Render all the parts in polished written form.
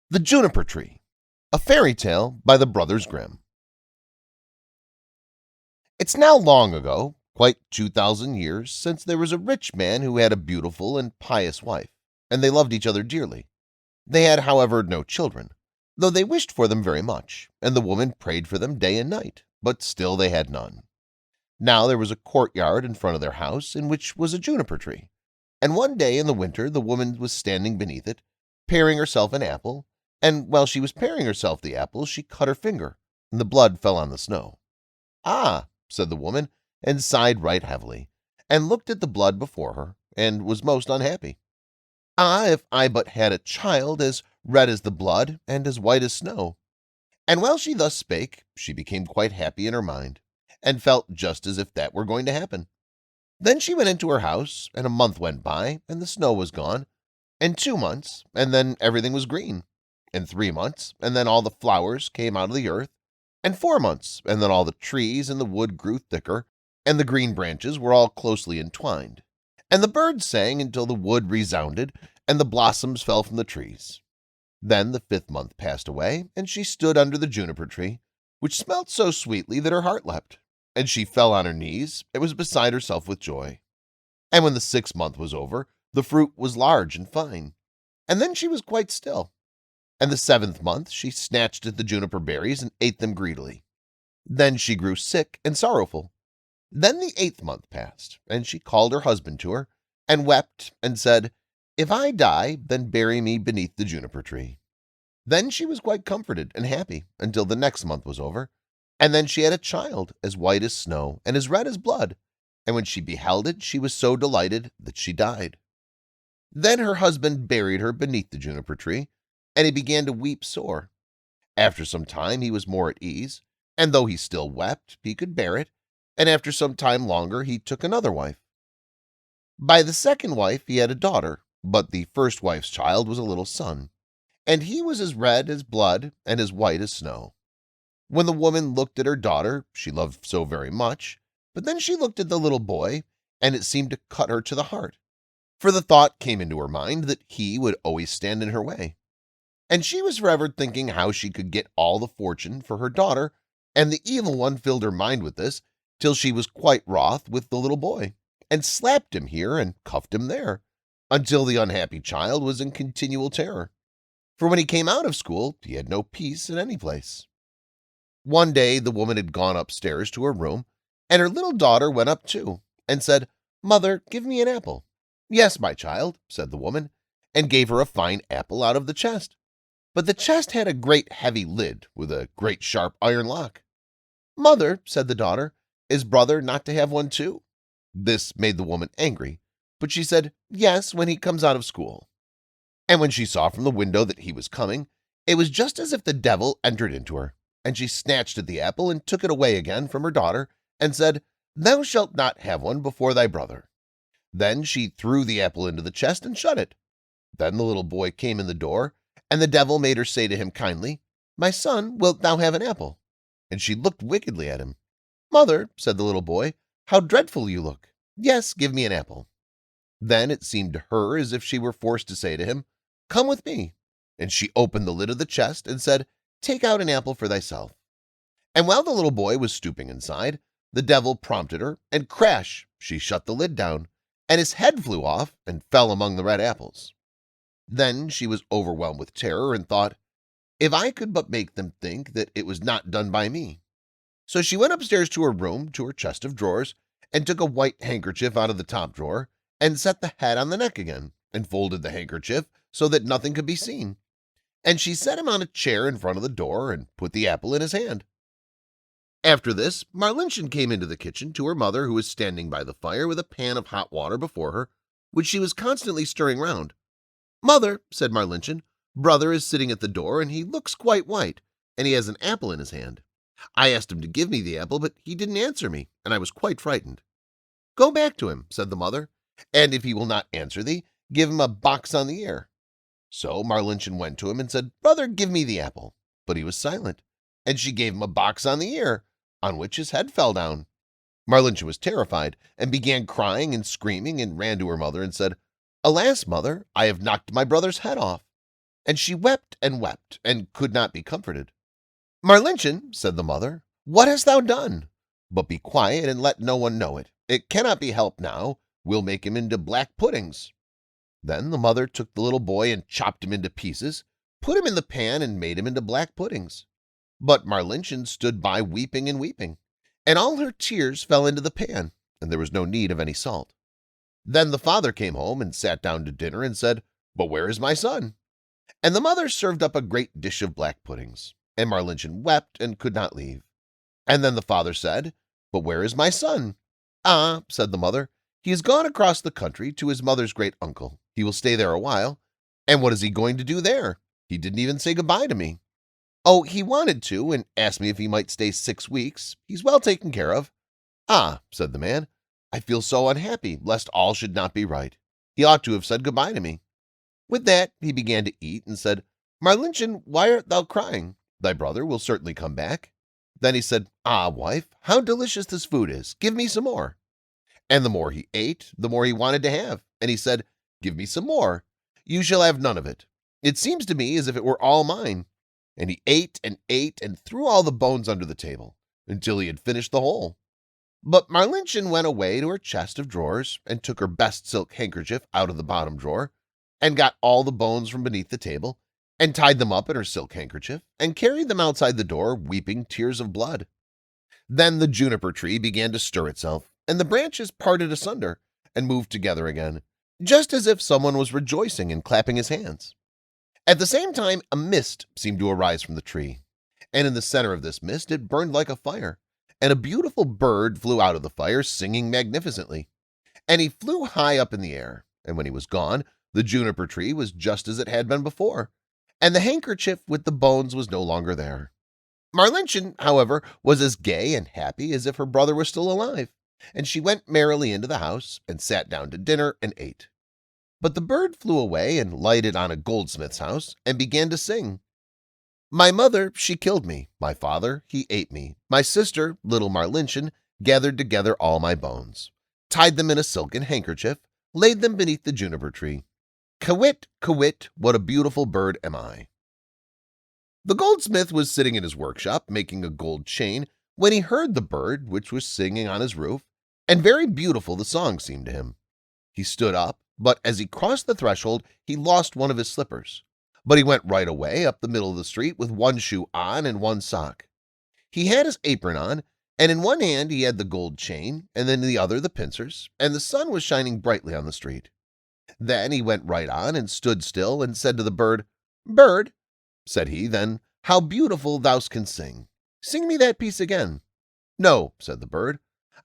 The Juniper Tree, a fairy tale by the brothers Grimm. It's now long ago, quite 2,000 years, since there was a rich man who had a beautiful and pious wife, and they loved each other dearly. They had, however, no children, though they wished for them very much, and the woman prayed for them day and night, but still they had none. Now there was a courtyard in front of their house in which was a juniper tree, and one day in the winter the woman was standing beneath it, paring herself an apple, and while she was paring herself the apple, she cut her finger, and the blood fell on the snow. "Ah," said the woman, and sighed right heavily, and looked at the blood before her, and was most unhappy. "Ah, if I but had a child as red as the blood and as white as snow." And while she thus spake, she became quite happy in her mind, and felt just as if that were going to happen. Then she went into her house, and a month went by, and the snow was gone, and 2 months, and then everything was green, and 3 months, and then all the flowers came out of the earth, and 4 months, and then all the trees and the wood grew thicker, and the green branches were all closely entwined, and the birds sang until the wood resounded, and the blossoms fell from the trees. Then the 5th month passed away, and she stood under the juniper tree, which smelt so sweetly that her heart leapt, and she fell on her knees and was beside herself with joy. And when the 6th month was over, the fruit was large and fine, and then she was quite still. And the 7th month she snatched at the juniper berries and ate them greedily. Then she grew sick and sorrowful. Then the 8th month passed, and she called her husband to her, and wept, and said, "If I die, then bury me beneath the juniper tree." Then she was quite comforted and happy until the next month was over, and then she had a child as white as snow and as red as blood, and when she beheld it she was so delighted that she died. Then her husband buried her beneath the juniper tree, and he began to weep sore. After some time he was more at ease, and though he still wept, he could bear it, and after some time longer he took another wife. By the second wife he had a daughter, but the first wife's child was a little son, and he was as red as blood and as white as snow. When the woman looked at her daughter, she loved so very much, but then she looked at the little boy, and it seemed to cut her to the heart, for the thought came into her mind that he would always stand in her way. And she was forever thinking how she could get all the fortune for her daughter, and the evil one filled her mind with this, till she was quite wroth with the little boy, and slapped him here and cuffed him there, until the unhappy child was in continual terror. For when he came out of school, he had no peace in any place. One day the woman had gone upstairs to her room, and her little daughter went up too, and said, "Mother, give me an apple." "Yes, my child," said the woman, and gave her a fine apple out of the chest. But the chest had a great heavy lid with a great sharp iron lock. "Mother," said the daughter, "is brother not to have one too?" This made the woman angry, but she said, "Yes, when he comes out of school." And when she saw from the window that he was coming, it was just as if the devil entered into her, and she snatched at the apple and took it away again from her daughter, and said, "Thou shalt not have one before thy brother." Then she threw the apple into the chest and shut it. Then the little boy came in the door, and the devil made her say to him kindly, "My son, wilt thou have an apple?" And she looked wickedly at him. "Mother," said the little boy, "how dreadful you look! Yes, give me an apple." Then it seemed to her as if she were forced to say to him, "Come with me." And she opened the lid of the chest and said, "Take out an apple for thyself." And while the little boy was stooping inside, the devil prompted her, and crash, she shut the lid down, and his head flew off and fell among the red apples. Then she was overwhelmed with terror and thought, "If I could but make them think that it was not done by me." So she went upstairs to her room, to her chest of drawers, and took a white handkerchief out of the top drawer, and set the head on the neck again, and folded the handkerchief so that nothing could be seen. And she set him on a chair in front of the door, and put the apple in his hand. After this, Marlinchen came into the kitchen to her mother, who was standing by the fire with a pan of hot water before her, which she was constantly stirring round. "Mother," said Marlinchen, "brother is sitting at the door, and he looks quite white, and he has an apple in his hand. I asked him to give me the apple, but he didn't answer me, and I was quite frightened." "Go back to him," said the mother, "and if he will not answer thee, give him a box on the ear." So Marlinchen went to him and said, "Brother, give me the apple." But he was silent, and she gave him a box on the ear, on which his head fell down. Marlinchen was terrified, and began crying and screaming, and ran to her mother and said, "Alas, mother, I have knocked my brother's head off." and she wept and could not be comforted. "Marlinchen," said the mother, "what hast thou done? But be quiet and let no one know it. It cannot be helped now. We'll make him into black puddings." Then the mother took the little boy and chopped him into pieces, put him in the pan and made him into black puddings. But Marlinchen stood by weeping and weeping, and all her tears fell into the pan, and there was no need of any salt. Then the father came home and sat down to dinner and said, "But where is my son?" And the mother served up a great dish of black puddings, and Marlinchen wept and could not leave. And then the father said, "But where is my son?" "Ah," said the mother, "he has gone across the country to his mother's great uncle. He will stay there a while." "And what is he going to do there? He didn't even say goodbye to me." "Oh, he wanted to, and asked me if he might stay 6 weeks. He's well taken care of." "Ah," said the man, "I feel so unhappy, lest all should not be right. He ought to have said goodbye to me." With that he began to eat, and said, "Marlinchen, why art thou crying? Thy brother will certainly come back." Then he said, "Ah, wife, how delicious this food is. Give me some more." And the more he ate, the more he wanted to have, and he said, "Give me some more." "You shall have none of it. It seems to me as if it were all mine." And he ate and threw all the bones under the table, until he had finished the whole. But Marlinchen went away to her chest of drawers, and took her best silk handkerchief out of the bottom drawer, and got all the bones from beneath the table, and tied them up in her silk handkerchief, and carried them outside the door, weeping tears of blood. Then the juniper tree began to stir itself, and the branches parted asunder, and moved together again, just as if someone was rejoicing and clapping his hands. At the same time a mist seemed to arise from the tree, and in the center of this mist it burned like a fire, and a beautiful bird flew out of the fire, singing magnificently. And he flew high up in the air, and when he was gone, the juniper tree was just as it had been before, and the handkerchief with the bones was no longer there. Marlinchen, however, was as gay and happy as if her brother was still alive, and she went merrily into the house, and sat down to dinner and ate. But the bird flew away and lighted on a goldsmith's house, and began to sing. "My mother, she killed me. My father, he ate me. My sister, little Marlinchen, gathered together all my bones, tied them in a silken handkerchief, laid them beneath the juniper tree. Kywitt, kywitt, what a beautiful bird am I." The goldsmith was sitting in his workshop making a gold chain, when he heard the bird, which was singing on his roof, and very beautiful the song seemed to him. He stood up, but as he crossed the threshold he lost one of his slippers. But he went right away up the middle of the street with one shoe on and one sock. He had his apron on, and in one hand he had the gold chain, and in the other the pincers, and the sun was shining brightly on the street. Then he went right on and stood still, and said to the bird, "Bird," said he, then, "how beautiful thou canst sing. Sing me that piece again." "No," said the bird,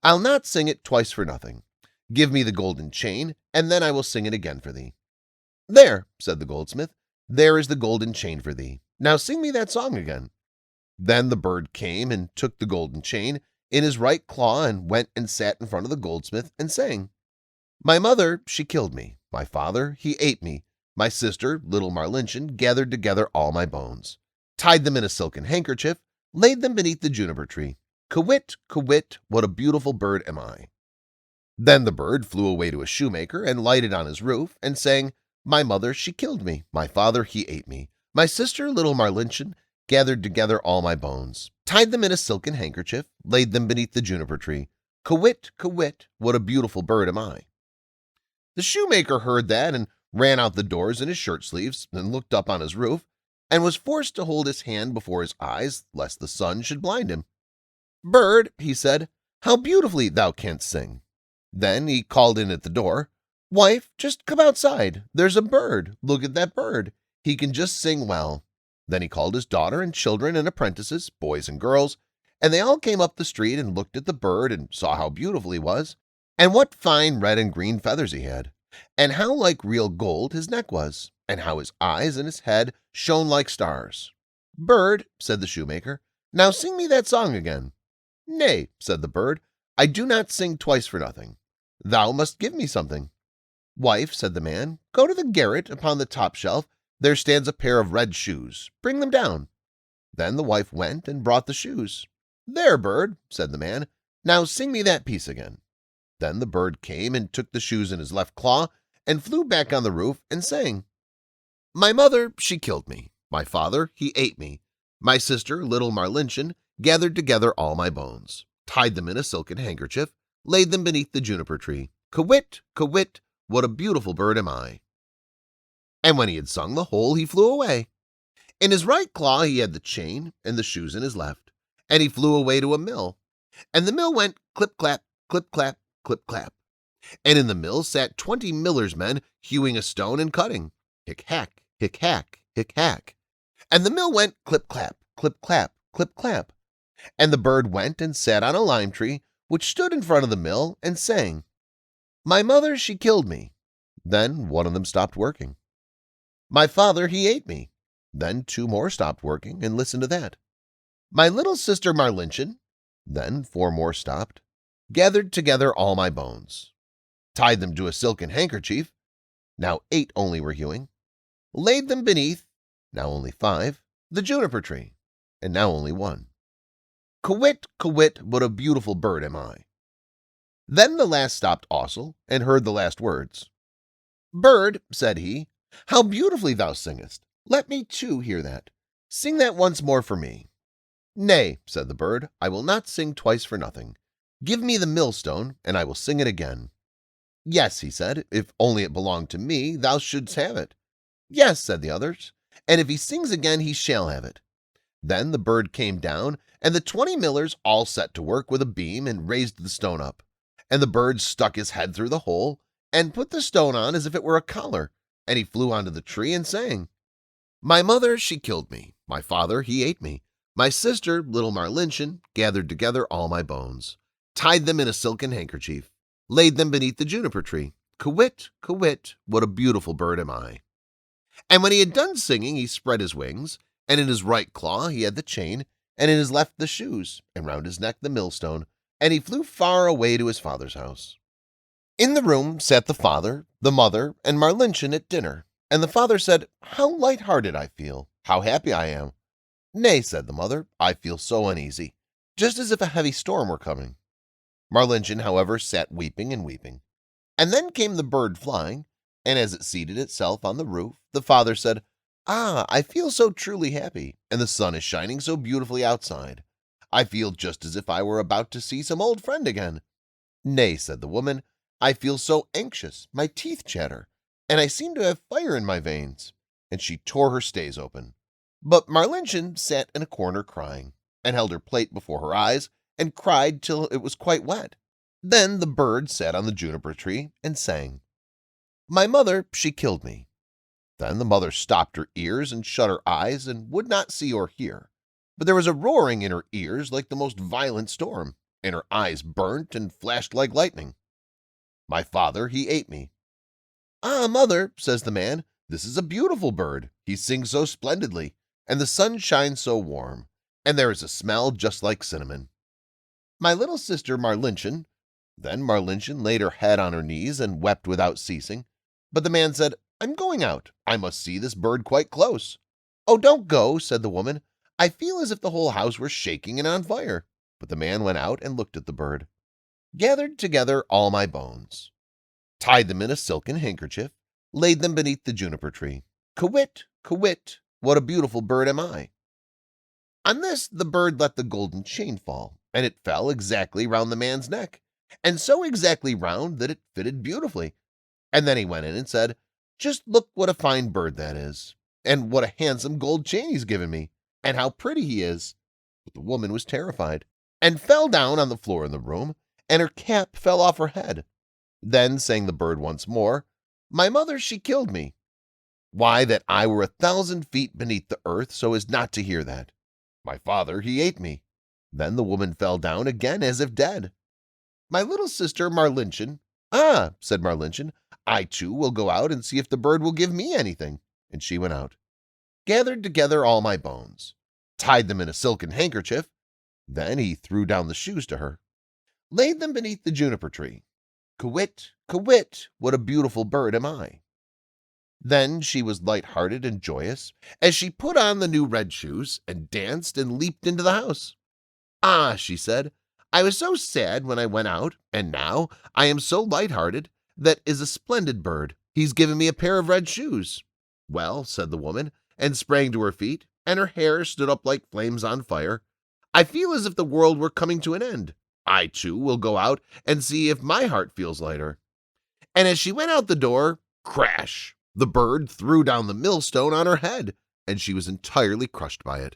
"I'll not sing it twice for nothing. Give me the golden chain, and then I will sing it again for thee." "There," said the goldsmith, "there is the golden chain for thee. Now sing me that song again." Then the bird came and took the golden chain in his right claw, and went and sat in front of the goldsmith and sang, "My mother, she killed me. My father, he ate me. My sister, little Marlinchen, gathered together all my bones, tied them in a silken handkerchief, laid them beneath the juniper tree. Kywitt, kywitt, what a beautiful bird am I." Then the bird flew away to a shoemaker, and lighted on his roof, and sang, "My mother, she killed me. My father, he ate me. My sister, little Marlinchen, gathered together all my bones, tied them in a silken handkerchief, laid them beneath the juniper tree. Kywitt, kywitt, what a beautiful bird am I." The shoemaker heard that, and ran out the doors in his shirt sleeves, and looked up on his roof, and was forced to hold his hand before his eyes, lest the sun should blind him. "Bird," he said, "how beautifully thou canst sing." Then he called in at the door, "Wife, just come outside. There's a bird. Look at that bird. He can just sing well." Then he called his daughter and children and apprentices, boys and girls, and they all came up the street and looked at the bird, and saw how beautiful he was, and what fine red and green feathers he had, and how like real gold his neck was, and how his eyes and his head shone like stars. "Bird," said the shoemaker, "now sing me that song again." "Nay," said the bird, "I do not sing twice for nothing. Thou must give me something." "Wife," said the man, "go to the garret upon the top shelf. There stands a pair of red shoes. Bring them down." Then the wife went and brought the shoes. "There, bird," said the man, "now sing me that piece again." Then the bird came and took the shoes in his left claw, and flew back on the roof and sang, My mother, she killed me. My father, he ate me. My sister, little Marlinchen, gathered together all my bones, tied them in a silken handkerchief, laid them beneath the juniper tree. Quit, quit, what a beautiful bird am I. And when he had sung the whole, he flew away. In his right claw he had the chain, and the shoes in his left, and he flew away to a mill. And the mill went clip-clap, clip-clap, clip-clap. And in the mill sat 20 miller's men hewing a stone and cutting. Hick-hack, hick-hack, hick-hack. And the mill went clip-clap, clip-clap, clip-clap. And the bird went and sat on a lime tree, which stood in front of the mill, and sang, My mother, she killed me. Then one of them stopped working. My father, he ate me. Then 2 more stopped working, and listened to that. My little sister Marlinchen. Then 4 more stopped, gathered together all my bones, tied them to a silken handkerchief. Now 8 only were hewing, laid them beneath, now only 5, the juniper tree, and now only 1. Quit, quit, what a beautiful bird am I. Then the last stopped also, and heard the last words. Bird, said he, how beautifully thou singest. Let me too hear that. Sing that once more for me. Nay, said the bird, I will not sing twice for nothing. Give me the millstone, and I will sing it again. Yes, he said, if only it belonged to me, thou shouldst have it. Yes, said the others, and if he sings again, he shall have it. Then the bird came down, and the 20 millers all set to work with a beam and raised the stone up. And the bird stuck his head through the hole, and put the stone on as if it were a collar, and he flew onto the tree and sang. My mother, she killed me. My father, he ate me. My sister, little Marlinchen, gathered together all my bones, tied them in a silken handkerchief, laid them beneath the juniper tree. Quit, quit, what a beautiful bird am I. And when he had done singing, he spread his wings, and in his right claw he had the chain, and in his left the shoes, and round his neck the millstone, and he flew far away to his father's house. In the room sat the father, the mother, and Marlinchen at dinner, and the father said, How light-hearted I feel, how happy I am. Nay, said the mother, I feel so uneasy, just as if a heavy storm were coming. Marlinchen, however, sat weeping and weeping. And then came the bird flying, and as it seated itself on the roof, the father said, Ah, I feel so truly happy, and the sun is shining so beautifully outside. I feel just as if I were about to see some old friend again. Nay, said the woman, I feel so anxious, my teeth chatter, and I seem to have fire in my veins. And she tore her stays open. But Marlinchen sat in a corner crying, and held her plate before her eyes, and cried till it was quite wet. Then the bird sat on the juniper tree and sang, My mother, she killed me. Then the mother stopped her ears and shut her eyes and would not see or hear. But there was a roaring in her ears like the most violent storm, and her eyes burnt and flashed like lightning. My father, he ate me. Ah, mother, says the man, this is a beautiful bird. He sings so splendidly, and the sun shines so warm, and there is a smell just like cinnamon. My little sister Marlinchen. Then Marlinchen laid her head on her knees and wept without ceasing. But the man said, I'm going out. I must see this bird quite close. Oh, don't go, said the woman. I feel as if the whole house were shaking and on fire. But the man went out and looked at the bird, gathered together all my bones, tied them in a silken handkerchief, laid them beneath the juniper tree. Quit, quit, what a beautiful bird am I. On this the bird let the golden chain fall, and it fell exactly round the man's neck, and so exactly round that it fitted beautifully. And then he went in and said, Just look what a fine bird that is, and what a handsome gold chain he's given me, and how pretty he is. But the woman was terrified, and fell down on the floor in the room, and her cap fell off her head. Then sang the bird once more, My mother, she killed me. Why, that I were 1,000 feet beneath the earth so as not to hear that. My father, he ate me. Then the woman fell down again as if dead. My little sister Marlinchen. Ah, said Marlinchen, I too will go out and see if the bird will give me anything. And she went out, gathered together all my bones, tied them in a silken handkerchief. Then he threw down the shoes to her, laid them beneath the juniper tree. Quit, quit, what a beautiful bird am I. Then she was light-hearted and joyous as she put on the new red shoes and danced and leaped into the house. Ah, she said, I was so sad when I went out, and now I am so light-hearted. That is a splendid bird. He's given me a pair of red shoes. "Well," said the woman, and sprang to her feet, and her hair stood up like flames on fire, "I feel as if the world were coming to an end. I, too, will go out and see if my heart feels lighter." And as she went out the door, crash! The bird threw down the millstone on her head, and she was entirely crushed by it.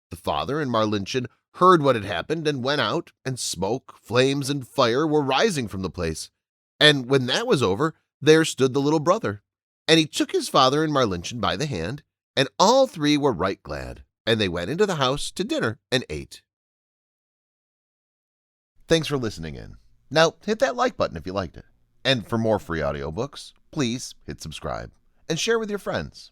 The father and Marlinchen heard what had happened and went out, and smoke, flames, and fire were rising from the place. And when that was over, there stood the little brother, and he took his father and Marlinchen by the hand, and all three were right glad, and they went into the house to dinner and ate. Thanks for listening in. Now hit that like button if you liked it. And for more free audiobooks, please hit subscribe and share with your friends.